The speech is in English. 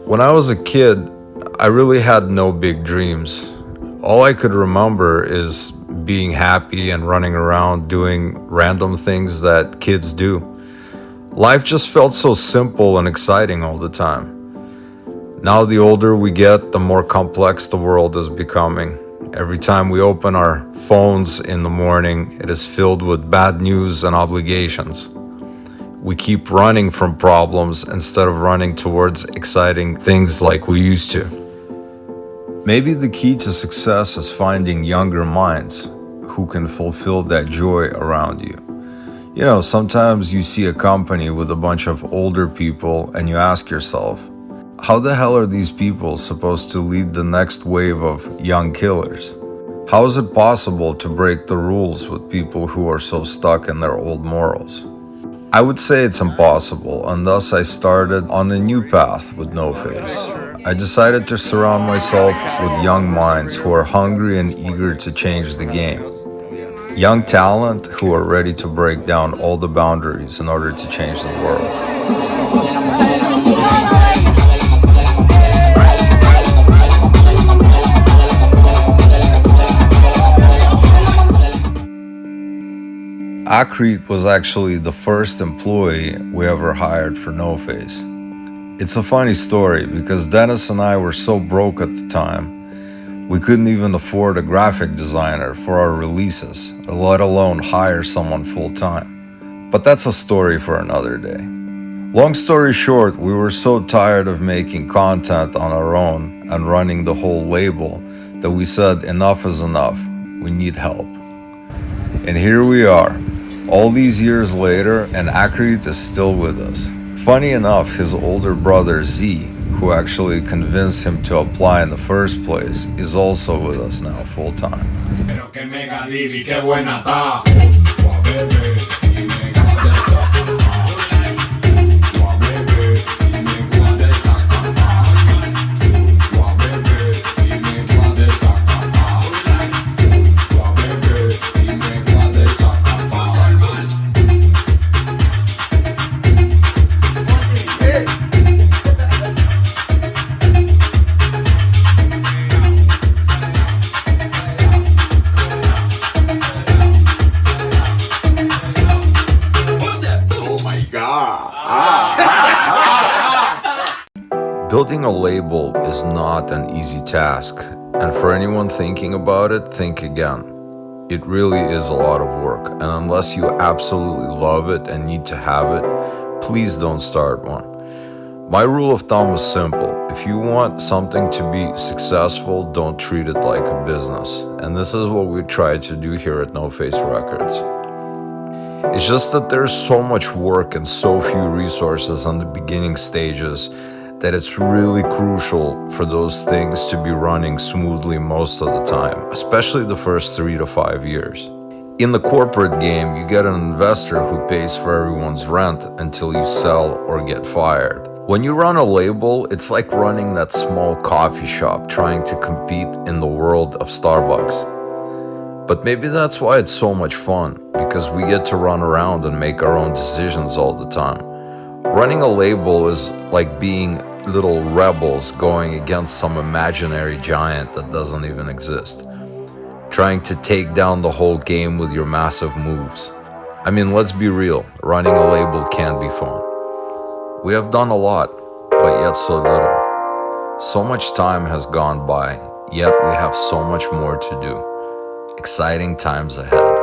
When I was a kid, I really had no big dreams. All I could remember is being happy and running around doing random things that kids do. Life just felt so simple and exciting all the time. Now, the older we get, the more complex the world is becoming. Every time we open our phones in the morning, it is filled with bad news and obligations. We keep running from problems instead of running towards exciting things like we used to. Maybe the key to success is finding younger minds who can fulfill that joy around you. You know, sometimes you see a company with a bunch of older people and you ask yourself, how the hell are these people supposed to lead the next wave of young killers? How is it possible to break the rules with people who are so stuck in their old morals? I would say it's impossible, and thus I started on a new path with NoFace. I decided to surround myself with young minds who are hungry and eager to change the game. Young talent who are ready to break down all the boundaries in order to change the world. Akrit was actually the first employee we ever hired for NoFace. It's a funny story because Dennis and I were so broke at the time, we couldn't even afford a graphic designer for our releases, let alone hire someone full-time. But that's a story for another day. Long story short, we were so tired of making content on our own and running the whole label that we said enough is enough, we need help. And here we are, all these years later, and Akrit is still with us. Funny enough, his older brother Z, who actually convinced him to apply in the first place, is also with us now full-time. Building a label is not an easy task, and for anyone thinking about it, think again. It really is a lot of work, and unless you absolutely love it and need to have it, please don't start one. My rule of thumb is simple. If you want something to be successful, don't treat it like a business. And this is what we try to do here at NoFace Records. It's just that there's so much work and so few resources on the beginning stages that it's really crucial for those things to be running smoothly most of the time, especially the first 3 to 5 years. In the corporate game, you get an investor who pays for everyone's rent until you sell or get fired. When you run a label, it's like running that small coffee shop trying to compete in the world of Starbucks. But maybe that's why it's so much fun, because we get to run around and make our own decisions all the time. Running a label is like being little rebels going against some imaginary giant that doesn't even exist, trying to take down the whole game with your massive moves. I mean, let's be real, running a label can be fun. We have done a lot, but yet so little. So much time has gone by, yet we have so much more to do. Exciting times ahead.